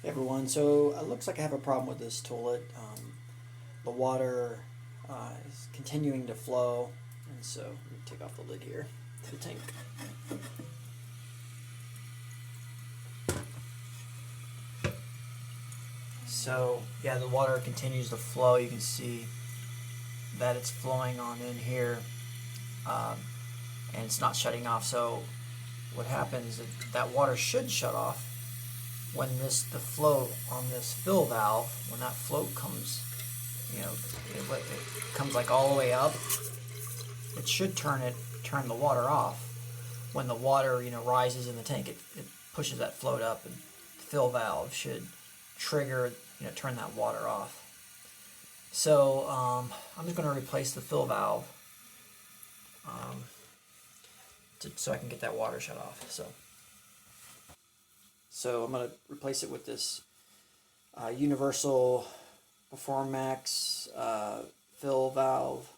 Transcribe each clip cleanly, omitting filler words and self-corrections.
Hey everyone, so it looks like I have a problem with this toilet. The water is continuing to flow, and so let me take off the lid here to the tank. So yeah, the water continues to flow. You can see that it's flowing on in here, and it's not shutting off. So what happens is that water should shut off when the flow on this fill valve, when that float comes, it comes like all the way up. It should turn the water off. When the water rises in the tank, it pushes that float up, and the fill valve should trigger, turn that water off. So I'm just going to replace the fill valve so I can get that water shut off. So I'm going to replace it with this universal PerforMAX fill valve.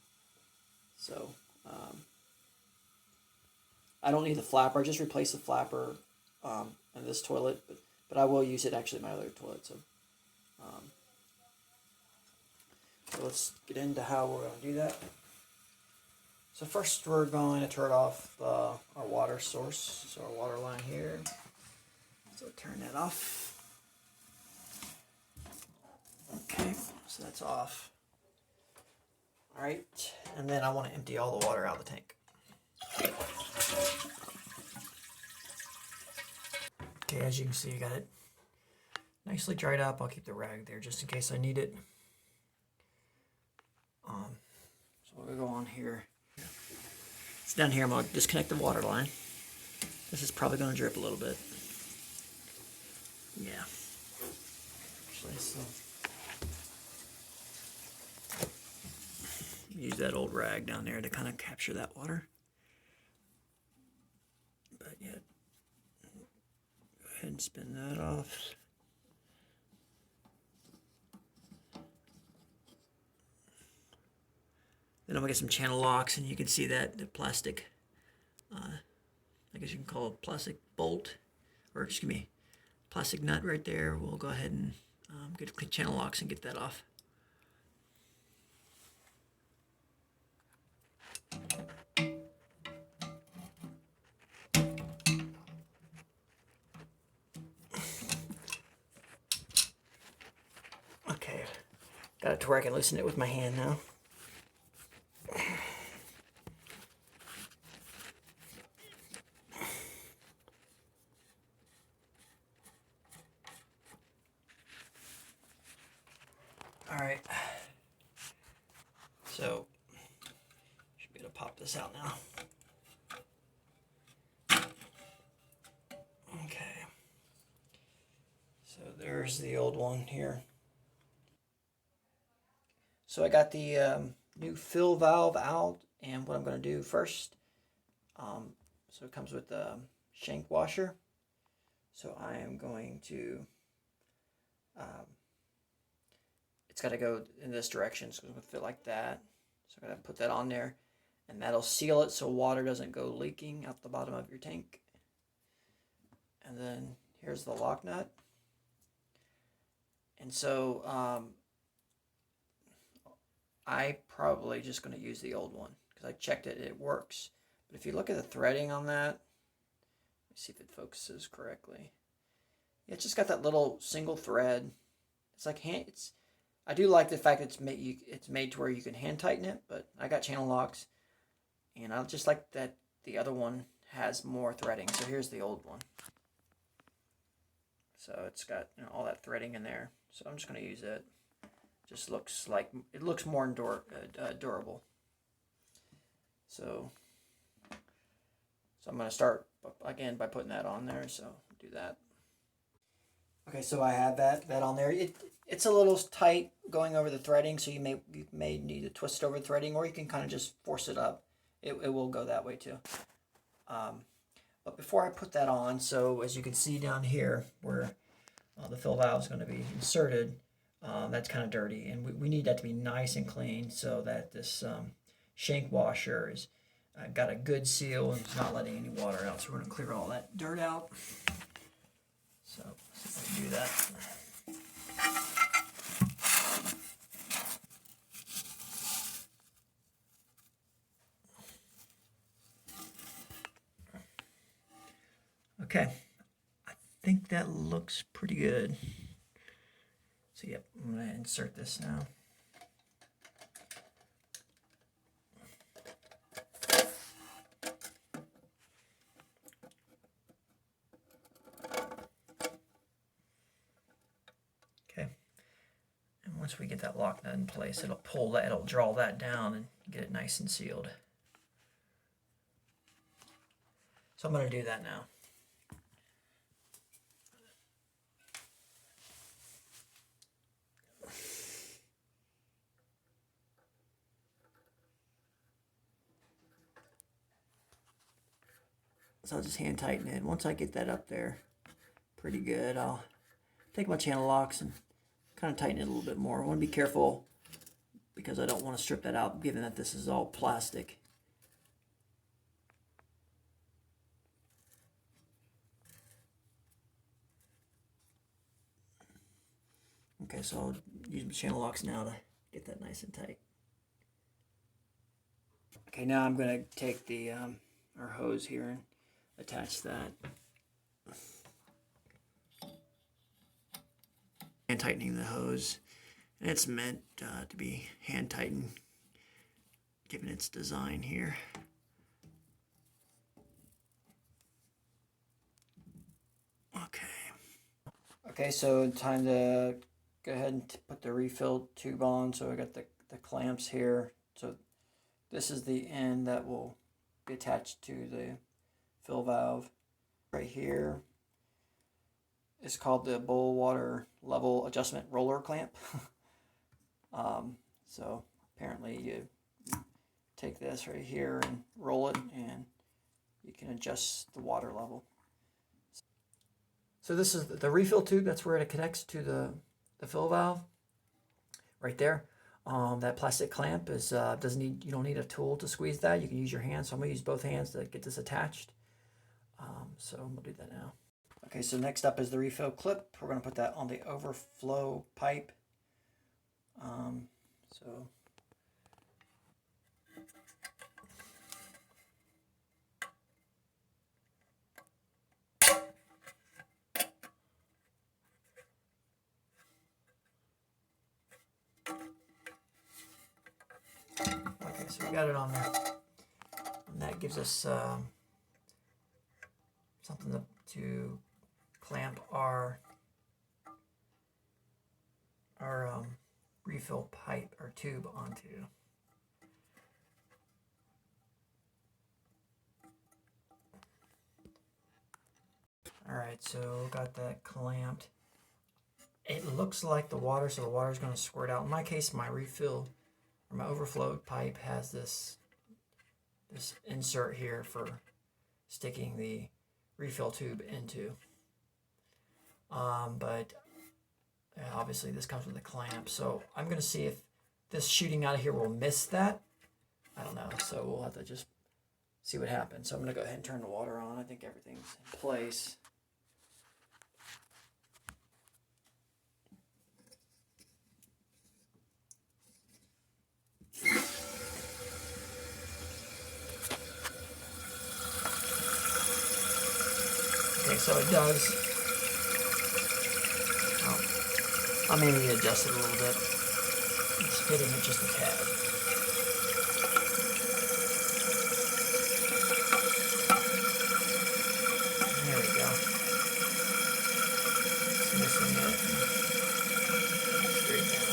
So I don't need the flapper. I just replaced the flapper in this toilet, but I will use it actually in my other toilet. So let's get into how we're going to do that. So first we're going to turn off our water source, so our water line here. So turn that off. Okay, so that's off. Alright, and then I want to empty all the water out of the tank. Okay, as you can see, I got it nicely dried up. I'll keep the rag there just in case I need it. So we'll go on here. It's down here. I'm going to disconnect the water line. This is probably going to drip a little bit. Yeah. Actually, so use that old rag down there to kind of capture that water. But yeah, go ahead and spin that off. Then I'm going to get some channel locks, and you can see that the plastic, I guess you can call it a plastic bolt, or excuse me, plastic nut right there. We'll go ahead and get the channel locks and get that off. Okay, got it to where I can loosen it with my hand now. Alright, so should be able to pop this out now. Okay, so there's the old one here. So I got the new fill valve out, and what I'm going to do first, so it comes with the shank washer. So I am going to, it's got to go in this direction, so it's going to fit like that. So I'm going to put that on there, and that'll seal it so water doesn't go leaking out the bottom of your tank. And then here's the lock nut. And so I probably just going to use the old one because I checked it, it works. But if you look at the threading on that, let me see if it focuses correctly. Yeah, it's just got that little single thread. It's like I do like the fact that it's made to where you can hand tighten it, but I got channel locks, and I just like that the other one has more threading. So here's the old one. So it's got all that threading in there. So I'm just going to use it. Just looks like it looks more durable. So I'm going to start again by putting that on there. So do that. Okay, so I have that on there. It's a little tight going over the threading, so you may need to twist over the threading, or you can kind of just force it up. It will go that way too. But before I put that on, so as you can see down here where the fill valve is going to be inserted, that's kind of dirty, and we need that to be nice and clean so that this shank washer is got a good seal and it's not letting any water out. So we're going to clear all that dirt out. So let's see if I can do that. think that looks pretty good. So yep, I'm going to insert this now. Okay, and once we get that lock nut in place, it'll pull that, it'll draw that down and get it nice and sealed. So I'm going to do that now. So I'll just hand tighten it. Once I get that up there pretty good, I'll take my channel locks and kind of tighten it a little bit more. I want to be careful because I don't want to strip that out, given that this is all plastic. Okay, so I'll use my channel locks now to get that nice and tight. Okay, now I'm going to take the our hose here and attach that. And tightening the hose, and it's meant to be hand tightened given its design here. Okay, so time to go ahead and put the refill tube on. So I got the clamps here. So this is the end that will be attached to the fill valve. Right here is called the bowl water level adjustment roller clamp. So apparently you take this right here and roll it, and you can adjust the water level. So this is the refill tube. That's where it connects to the fill valve. Right there. That plastic clamp is you don't need a tool to squeeze that. You can use your hands. So I'm gonna use both hands to get this attached. So I'm gonna do that now. Okay, so next up is the refill clip. We're gonna put that on the overflow pipe. Okay, so we got it on there, and that gives us something to clamp our refill pipe or tube onto. Alright, so got that clamped. It looks like the water, so the water is going to squirt out. In my case, my refill or my overflow pipe has this insert here for sticking the refill tube into. But obviously this comes with a clamp, so I'm going to see if this shooting out of here will miss that. I don't know, so we'll have to just see what happens. So I'm going to go ahead and turn the water on. I think everything's in place. Okay, so it does. I'll maybe adjust it a little bit. It's hitting it just a tad. There we go. It's missing it. Straight down.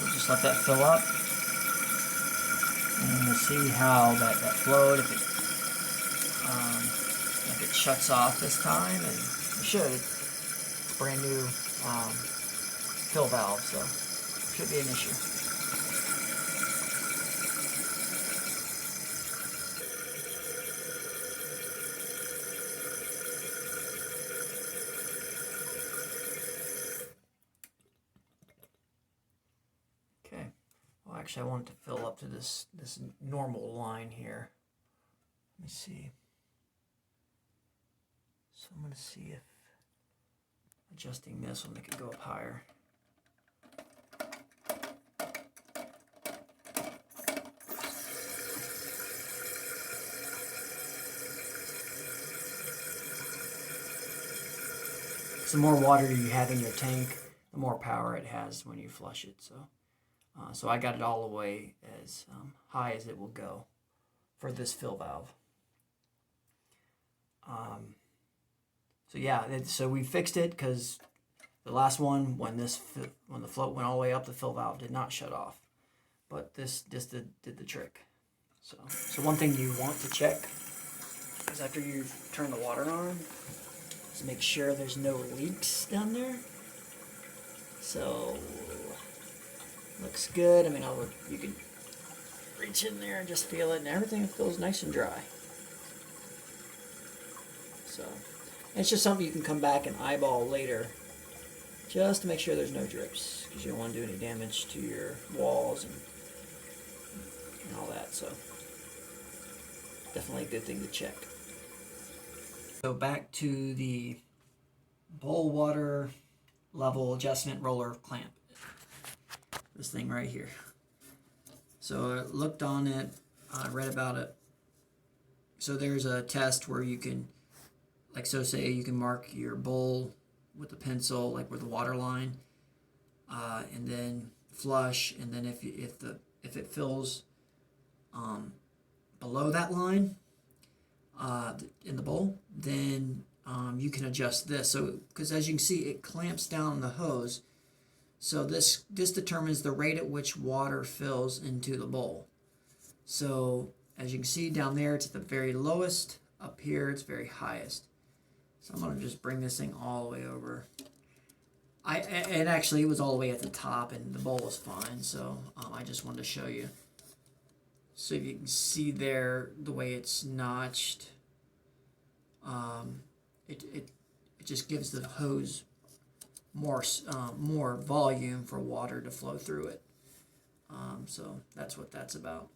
We'll just let that fill up. And we'll see how that flowed, if it shuts off this time, and it should. It's a brand new fill valve, so it should be an issue. Okay. Well, actually, I want it to fill up to this normal line here. Let me see. So I'm going to see if adjusting this will make it go up higher. The more water you have in your tank, the more power it has when you flush it. So I got it all the way as high as it will go for this fill valve. So yeah, so we fixed it because the last one, when the float went all the way up, the fill valve did not shut off. But this did the trick. So one thing you want to check is after you turn the water on, is make sure there's no leaks down there. So looks good. I mean, you can reach in there and just feel it, and everything feels nice and dry. So it's just something you can come back and eyeball later, just to make sure there's no drips, because you don't want to do any damage to your walls and all that. So definitely a good thing to check. So back to the bowl water level adjustment roller clamp. This thing right here. So I looked on it, I read about it. So there's a test where you can, like, so say you can mark your bowl with a pencil, like with the water line, and then flush, and then if it fills below that line in the bowl, then you can adjust this. So because as you can see, it clamps down the hose. So this determines the rate at which water fills into the bowl. So as you can see down there, it's at the very lowest. Up here, it's very highest. So I'm going to just bring this thing all the way over. And actually, it was all the way at the top, and the bowl was fine. So I just wanted to show you. So you can see there the way it's notched. It just gives the hose more volume for water to flow through it. So that's what that's about.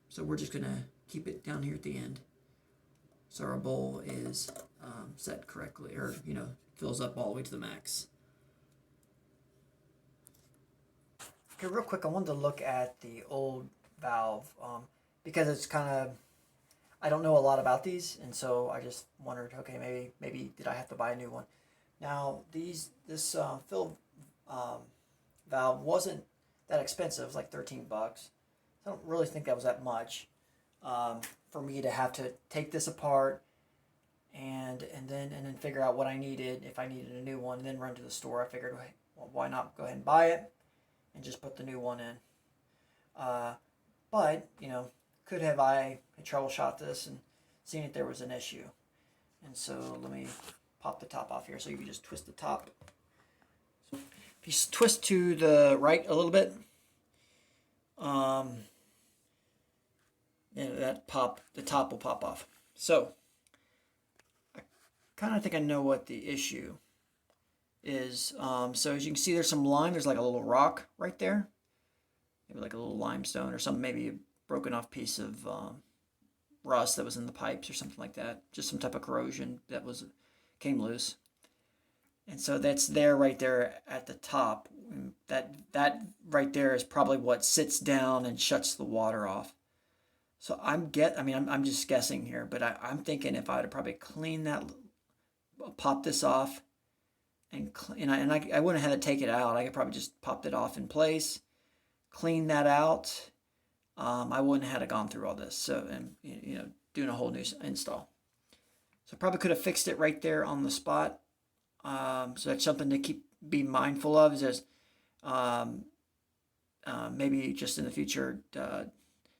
So we're just gonna keep it down here at the end, so our bowl is set correctly, or fills up all the way to the max. Okay, real quick, I wanted to look at the old valve because it's kind of, I don't know a lot about these, and so I just wondered, okay, maybe did I have to buy a new one? Now this fill valve wasn't that expensive. It was like $13. I don't really think that was that much for me to have to take this apart and then figure out what I needed, if I needed a new one, and then run to the store. I figured, well, why not go ahead and buy it and just put the new one in. But could have I troubleshot this and seen if there was an issue. And so let me pop the top off here. So you can just twist the top. So if you twist to the right a little bit, the top will pop off. So I kind of think I know what the issue is. So as you can see, there's some lime. There's like a little rock right there, maybe like a little limestone or something, maybe a broken off piece of rust that was in the pipes or something like that. Just some type of corrosion that came loose. And so that's there, right there at the top. That right there is probably what sits down and shuts the water off. So I'm just guessing here, but I'm thinking if I would probably clean that, pop this off, and I wouldn't have had to take it out. I could probably just pop it off in place, clean that out. I wouldn't have had gone through all this. So, and doing a whole new install. So probably could have fixed it right there on the spot. So that's something to be mindful of. Is just maybe just in the future,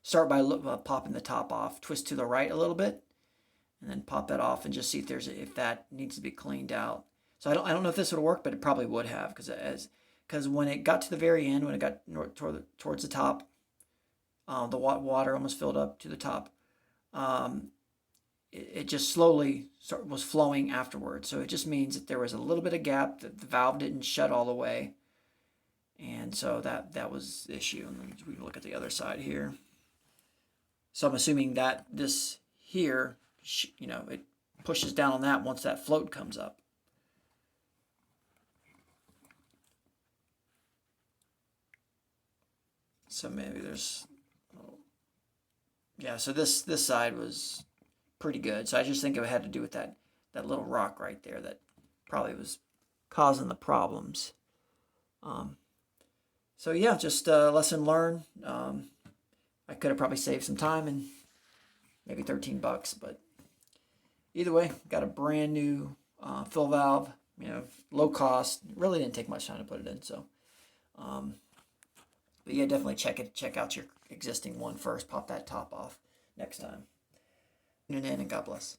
start by popping the top off, twist to the right a little bit, and then pop that off and just see if that needs to be cleaned out. So I don't know if this would work, but it probably would have, because when it got to the very end, when it got towards the top, the water almost filled up to the top. It just slowly was flowing afterwards. So it just means that there was a little bit of gap, that the valve didn't shut all the way. And so that was the issue. And then we look at the other side here. So I'm assuming that this here, pushes down on that once that float comes up. So maybe there's, yeah, so this side was pretty good. So I just think it had to do with that little rock right there that probably was causing the problems. So yeah, just lesson learned. I could have probably saved some time and maybe $13, but either way, got a brand new fill valve. You know, low cost. Really didn't take much time to put it in. So, but yeah, definitely check out your existing one first. Pop that top off next time. Tune in and God bless.